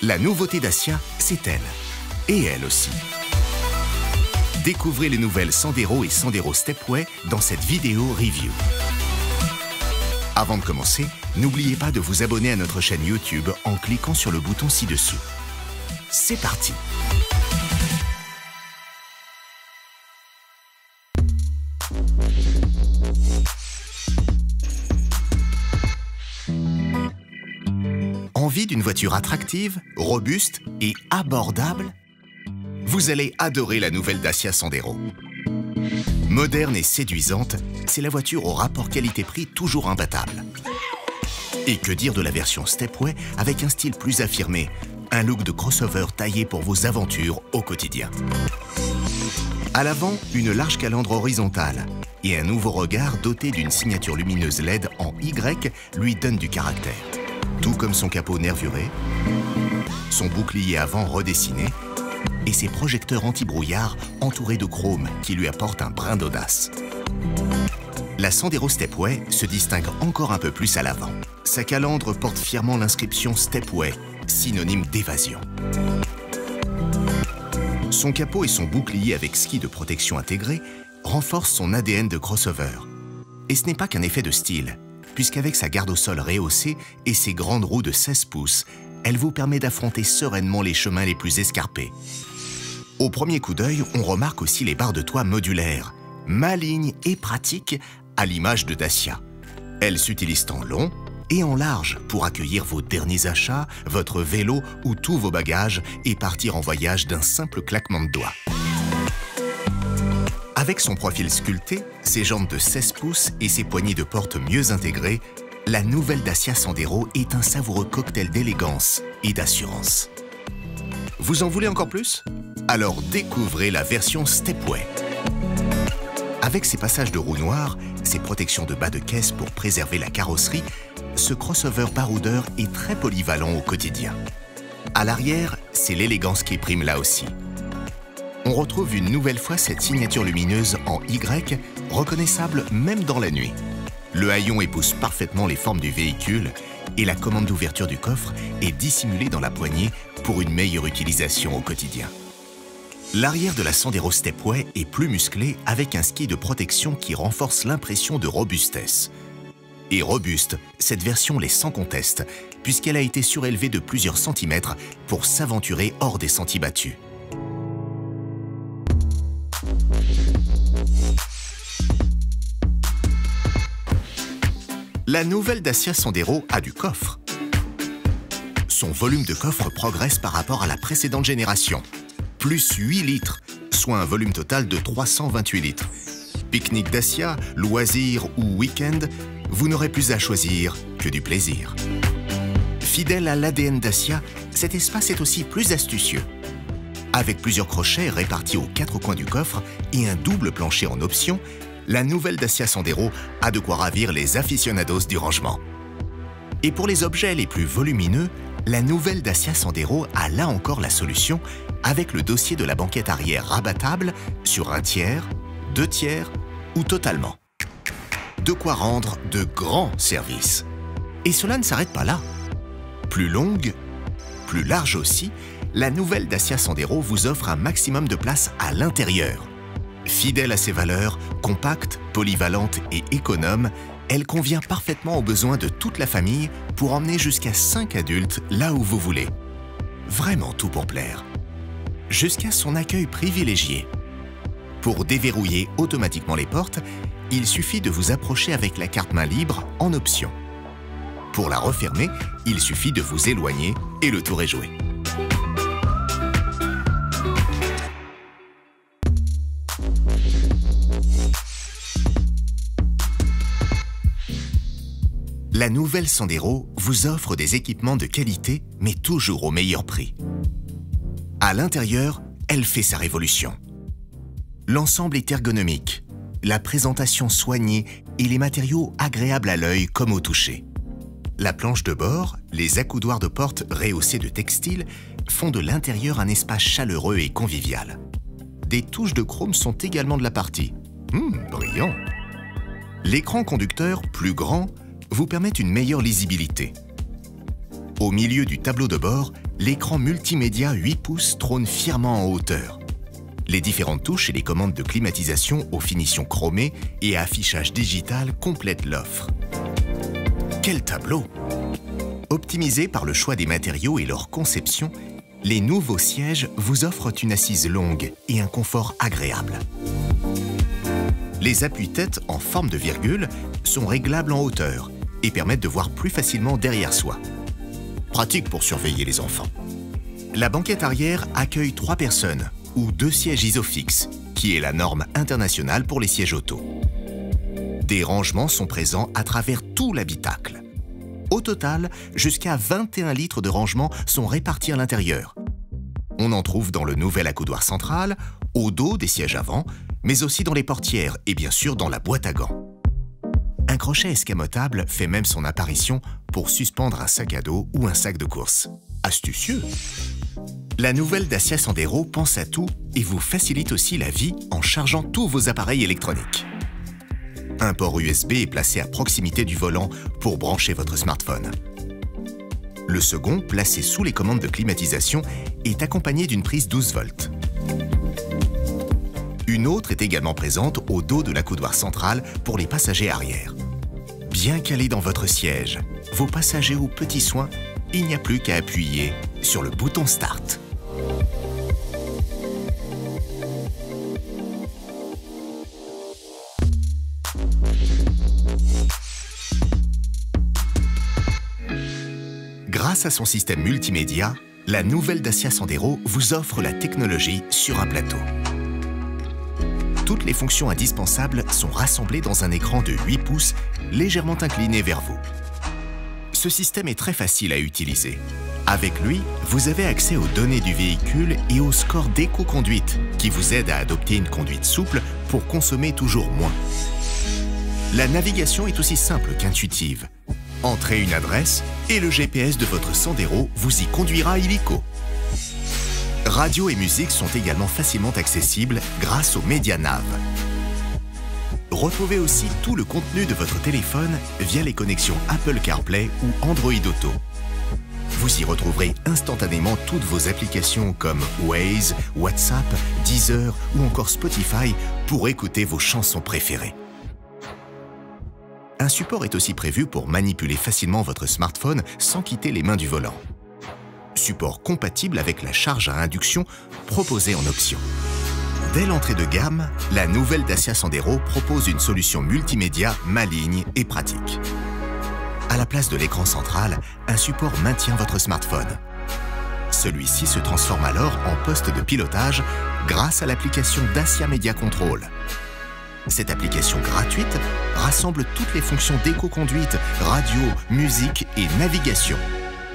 La nouveauté Dacia, c'est elle. Et elle aussi. Découvrez les nouvelles Sandero et Sandero Stepway dans cette vidéo review. Avant de commencer, n'oubliez pas de vous abonner à notre chaîne YouTube en cliquant sur le bouton ci-dessous. C'est parti! Envie d'une voiture attractive, robuste et abordable? Vous allez adorer la nouvelle Dacia Sandero. Moderne et séduisante, c'est la voiture au rapport qualité-prix toujours imbattable. Et que dire de la version Stepway avec un style plus affirmé, un look de crossover taillé pour vos aventures au quotidien. À l'avant, une large calandre horizontale et un nouveau regard doté d'une signature lumineuse LED en Y lui donne du caractère. Tout comme son capot nervuré, son bouclier avant redessiné et ses projecteurs anti-brouillard entourés de chrome qui lui apportent un brin d'audace. La Sandero Stepway se distingue encore un peu plus à l'avant. Sa calandre porte fièrement l'inscription Stepway, synonyme d'évasion. Son capot et son bouclier avec ski de protection intégré renforcent son ADN de crossover. Et ce n'est pas qu'un effet de style, puisqu'avec sa garde au sol rehaussée et ses grandes roues de 16 pouces, elle vous permet d'affronter sereinement les chemins les plus escarpés. Au premier coup d'œil, on remarque aussi les barres de toit modulaires, malignes et pratiques à l'image de Dacia. Elles s'utilisent en long et en large pour accueillir vos derniers achats, votre vélo ou tous vos bagages et partir en voyage d'un simple claquement de doigts. Avec son profil sculpté, ses jantes de 16 pouces et ses poignées de porte mieux intégrées, la nouvelle Dacia Sandero est un savoureux cocktail d'élégance et d'assurance. Vous en voulez encore plus? Alors découvrez la version Stepway. Avec ses passages de roues noires, ses protections de bas de caisse pour préserver la carrosserie, ce crossover baroudeur est très polyvalent au quotidien. À l'arrière, c'est l'élégance qui prime là aussi. On retrouve une nouvelle fois cette signature lumineuse en Y, reconnaissable même dans la nuit. Le haillon épouse parfaitement les formes du véhicule et la commande d'ouverture du coffre est dissimulée dans la poignée pour une meilleure utilisation au quotidien. L'arrière de la Sandero Stepway est plus musclé avec un ski de protection qui renforce l'impression de robustesse. Et robuste, cette version l'est sans conteste, puisqu'elle a été surélevée de plusieurs centimètres pour s'aventurer hors des sentiers battus. La nouvelle Dacia Sandero a du coffre. Son volume de coffre progresse par rapport à la précédente génération. Plus 8 litres, soit un volume total de 328 litres. Pique-nique Dacia, loisirs ou week-end, vous n'aurez plus à choisir que du plaisir. Fidèle à l'ADN Dacia, cet espace est aussi plus astucieux. Avec plusieurs crochets répartis aux 4 coins du coffre et un double plancher en option, la nouvelle Dacia Sandero a de quoi ravir les aficionados du rangement. Et pour les objets les plus volumineux, la nouvelle Dacia Sandero a là encore la solution avec le dossier de la banquette arrière rabattable sur 1/3, 2/3 ou totalement. De quoi rendre de grands services. Et cela ne s'arrête pas là. Plus longue, plus large aussi, la nouvelle Dacia Sandero vous offre un maximum de place à l'intérieur. Fidèle à ses valeurs, compacte, polyvalente et économe, elle convient parfaitement aux besoins de toute la famille pour emmener jusqu'à 5 adultes là où vous voulez. Vraiment tout pour plaire. Jusqu'à son accueil privilégié. Pour déverrouiller automatiquement les portes, il suffit de vous approcher avec la carte main libre en option. Pour la refermer, il suffit de vous éloigner et le tour est joué. La nouvelle Sandero vous offre des équipements de qualité, mais toujours au meilleur prix. À l'intérieur, elle fait sa révolution. L'ensemble est ergonomique, la présentation soignée et les matériaux agréables à l'œil comme au toucher. La planche de bord, les accoudoirs de porte rehaussés de textile font de l'intérieur un espace chaleureux et convivial. Des touches de chrome sont également de la partie. Brillant! L'écran conducteur, plus grand, vous permet une meilleure lisibilité. Au milieu du tableau de bord, l'écran multimédia 8 pouces trône fièrement en hauteur. Les différentes touches et les commandes de climatisation aux finitions chromées et à affichage digital complètent l'offre. Quel tableau! Optimisés par le choix des matériaux et leur conception, les nouveaux sièges vous offrent une assise longue et un confort agréable. Les appuis-têtes en forme de virgule sont réglables en hauteur et permettent de voir plus facilement derrière soi. Pratique pour surveiller les enfants. La banquette arrière accueille 3 personnes ou 2 sièges isofixes, qui est la norme internationale pour les sièges auto. Des rangements sont présents à travers tout l'habitacle. Au total, jusqu'à 21 litres de rangement sont répartis à l'intérieur. On en trouve dans le nouvel accoudoir central, au dos des sièges avant, mais aussi dans les portières et bien sûr dans la boîte à gants. Un crochet escamotable fait même son apparition pour suspendre un sac à dos ou un sac de course. Astucieux! La nouvelle Dacia Sandero pense à tout et vous facilite aussi la vie en chargeant tous vos appareils électroniques. Un port USB est placé à proximité du volant pour brancher votre smartphone. Le second, placé sous les commandes de climatisation, est accompagné d'une prise 12 volts. Une autre est également présente au dos de l'accoudoir central pour les passagers arrière. Bien calés dans votre siège, vos passagers aux petits soins, il n'y a plus qu'à appuyer sur le bouton Start. Grâce à son système multimédia, la nouvelle Dacia Sandero vous offre la technologie sur un plateau. Toutes les fonctions indispensables sont rassemblées dans un écran de 8 pouces légèrement incliné vers vous. Ce système est très facile à utiliser. Avec lui, vous avez accès aux données du véhicule et au score d'éco-conduite qui vous aide à adopter une conduite souple pour consommer toujours moins. La navigation est aussi simple qu'intuitive. Entrez une adresse et le GPS de votre Sandero vous y conduira illico. Radio et musique sont également facilement accessibles grâce au MediaNav. Retrouvez aussi tout le contenu de votre téléphone via les connexions Apple CarPlay ou Android Auto. Vous y retrouverez instantanément toutes vos applications comme Waze, WhatsApp, Deezer ou encore Spotify pour écouter vos chansons préférées. Un support est aussi prévu pour manipuler facilement votre smartphone sans quitter les mains du volant. Support compatible avec la charge à induction proposée en option. Dès l'entrée de gamme, la nouvelle Dacia Sandero propose une solution multimédia maligne et pratique. À la place de l'écran central, un support maintient votre smartphone. Celui-ci se transforme alors en poste de pilotage grâce à l'application Dacia Media Control. Cette application gratuite rassemble toutes les fonctions d'éco-conduite, radio, musique et navigation.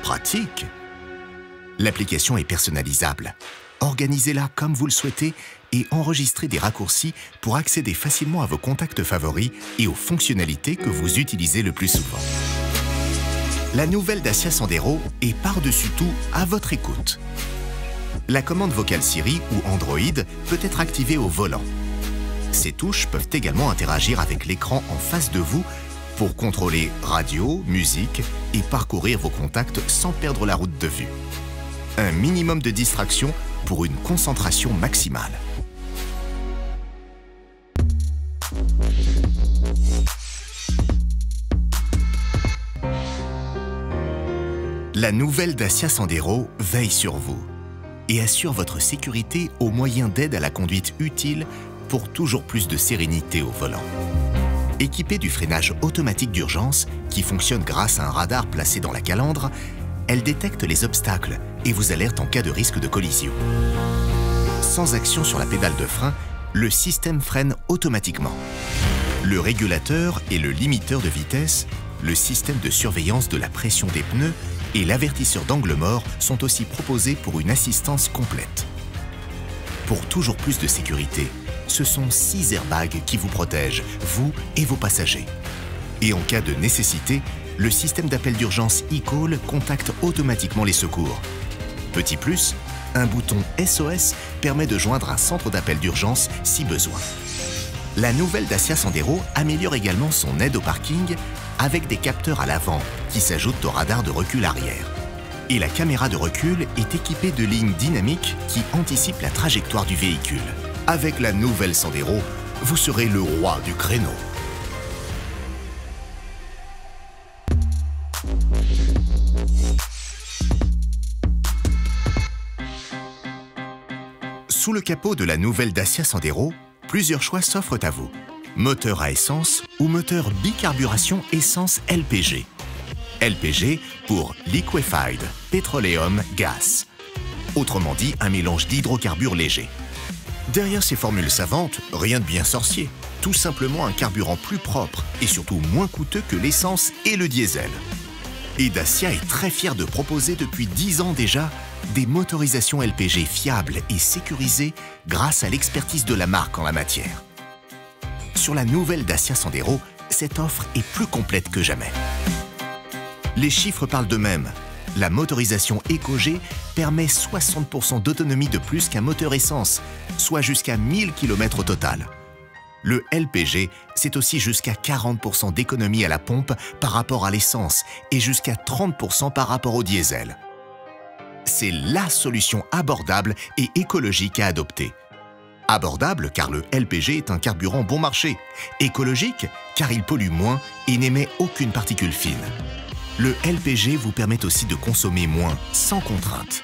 Pratique! L'application est personnalisable. Organisez-la comme vous le souhaitez et enregistrez des raccourcis pour accéder facilement à vos contacts favoris et aux fonctionnalités que vous utilisez le plus souvent. La nouvelle Dacia Sandero est par-dessus tout à votre écoute. La commande vocale Siri ou Android peut être activée au volant. Ces touches peuvent également interagir avec l'écran en face de vous pour contrôler radio, musique et parcourir vos contacts sans perdre la route de vue. Un minimum de distraction pour une concentration maximale. La nouvelle Dacia Sandero veille sur vous et assure votre sécurité au moyen d'aides à la conduite utiles pour toujours plus de sérénité au volant. Équipée du freinage automatique d'urgence qui fonctionne grâce à un radar placé dans la calandre, elle détecte les obstacles et vous alerte en cas de risque de collision. Sans action sur la pédale de frein, le système freine automatiquement. Le régulateur et le limiteur de vitesse, le système de surveillance de la pression des pneus et l'avertisseur d'angle mort sont aussi proposés pour une assistance complète. Pour toujours plus de sécurité, ce sont 6 airbags qui vous protègent, vous et vos passagers. Et en cas de nécessité, le système d'appel d'urgence eCall contacte automatiquement les secours. Petit plus, un bouton SOS permet de joindre un centre d'appel d'urgence si besoin. La nouvelle Dacia Sandero améliore également son aide au parking avec des capteurs à l'avant qui s'ajoutent au radar de recul arrière. Et la caméra de recul est équipée de lignes dynamiques qui anticipent la trajectoire du véhicule. Avec la nouvelle Sandero, vous serez le roi du créneau. Sous le capot de la nouvelle Dacia Sandero, plusieurs choix s'offrent à vous. Moteur à essence ou moteur bicarburation essence LPG. LPG pour Liquefied Petroleum Gas. Autrement dit, un mélange d'hydrocarbures légers. Derrière ces formules savantes, rien de bien sorcier. Tout simplement un carburant plus propre et surtout moins coûteux que l'essence et le diesel. Et Dacia est très fier de proposer depuis 10 ans déjà des motorisations LPG fiables et sécurisées grâce à l'expertise de la marque en la matière. Sur la nouvelle Dacia Sandero, cette offre est plus complète que jamais. Les chiffres parlent d'eux-mêmes. La motorisation EcoG permet 60% d'autonomie de plus qu'un moteur essence, soit jusqu'à 1000 km au total. Le LPG, c'est aussi jusqu'à 40% d'économie à la pompe par rapport à l'essence et jusqu'à 30% par rapport au diesel. C'est la solution abordable et écologique à adopter. Abordable car le LPG est un carburant bon marché. Écologique car il pollue moins et n'émet aucune particule fine. Le LPG vous permet aussi de consommer moins, sans contrainte.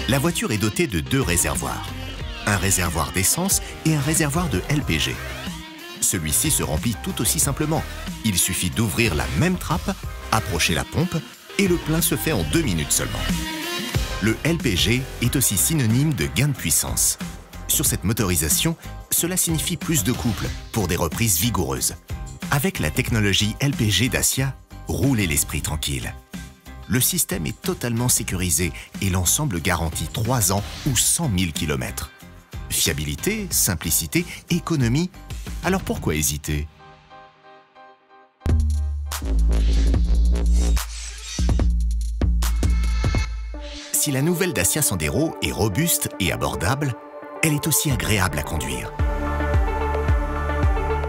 La voiture est dotée de 2 réservoirs. Un réservoir d'essence et un réservoir de LPG. Celui-ci se remplit tout aussi simplement. Il suffit d'ouvrir la même trappe, approcher la pompe et le plein se fait en 2 minutes seulement. Le LPG est aussi synonyme de gain de puissance. Sur cette motorisation, cela signifie plus de couple pour des reprises vigoureuses. Avec la technologie LPG Dacia, roulez l'esprit tranquille. Le système est totalement sécurisé et l'ensemble garantit 3 ans ou 100 000 km. Fiabilité, simplicité, économie, alors pourquoi hésiter ? Si la nouvelle Dacia Sandero est robuste et abordable, elle est aussi agréable à conduire.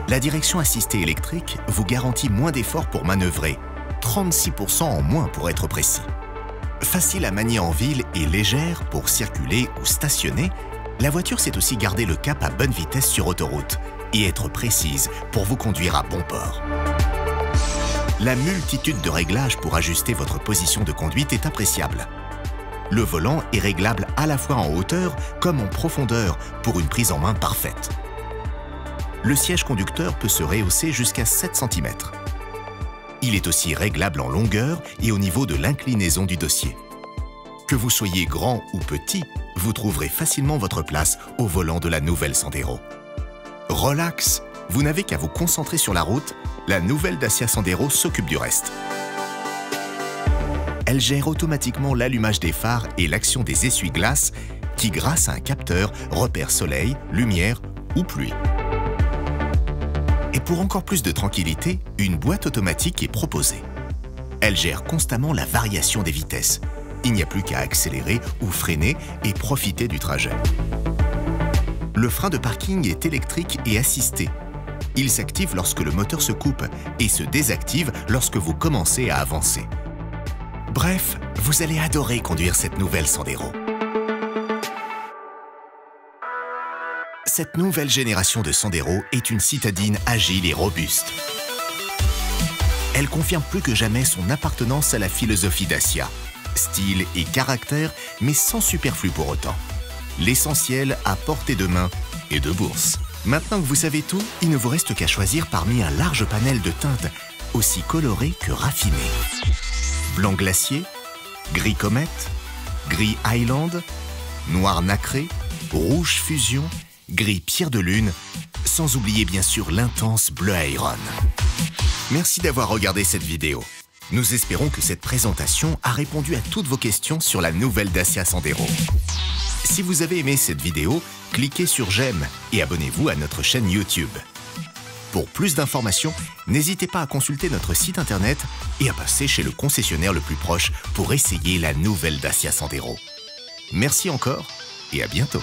La direction assistée électrique vous garantit moins d'efforts pour manœuvrer, 36% en moins pour être précis. Facile à manier en ville et légère pour circuler ou stationner, la voiture sait aussi garder le cap à bonne vitesse sur autoroute et être précise pour vous conduire à bon port. La multitude de réglages pour ajuster votre position de conduite est appréciable. Le volant est réglable à la fois en hauteur comme en profondeur pour une prise en main parfaite. Le siège conducteur peut se rehausser jusqu'à 7 cm. Il est aussi réglable en longueur et au niveau de l'inclinaison du dossier. Que vous soyez grand ou petit, vous trouverez facilement votre place au volant de la nouvelle Sandero. Relax, vous n'avez qu'à vous concentrer sur la route, la nouvelle Dacia Sandero s'occupe du reste. Elle gère automatiquement l'allumage des phares et l'action des essuie-glaces qui, grâce à un capteur, repèrent soleil, lumière ou pluie. Et pour encore plus de tranquillité, une boîte automatique est proposée. Elle gère constamment la variation des vitesses. Il n'y a plus qu'à accélérer ou freiner et profiter du trajet. Le frein de parking est électrique et assisté. Il s'active lorsque le moteur se coupe et se désactive lorsque vous commencez à avancer. Bref, vous allez adorer conduire cette nouvelle Sandero. Cette nouvelle génération de Sandero est une citadine agile et robuste. Elle confirme plus que jamais son appartenance à la philosophie Dacia. Style et caractère, mais sans superflu pour autant. L'essentiel à portée de main et de bourse. Maintenant que vous savez tout, il ne vous reste qu'à choisir parmi un large panel de teintes, aussi colorées que raffinées. Blanc glacier, gris comète, gris Highland, noir nacré, rouge fusion, gris pierre de lune, sans oublier bien sûr l'intense bleu Iron. Merci d'avoir regardé cette vidéo. Nous espérons que cette présentation a répondu à toutes vos questions sur la nouvelle Dacia Sandero. Si vous avez aimé cette vidéo, cliquez sur j'aime et abonnez-vous à notre chaîne YouTube. Pour plus d'informations, n'hésitez pas à consulter notre site internet et à passer chez le concessionnaire le plus proche pour essayer la nouvelle Dacia Sandero. Merci encore et à bientôt.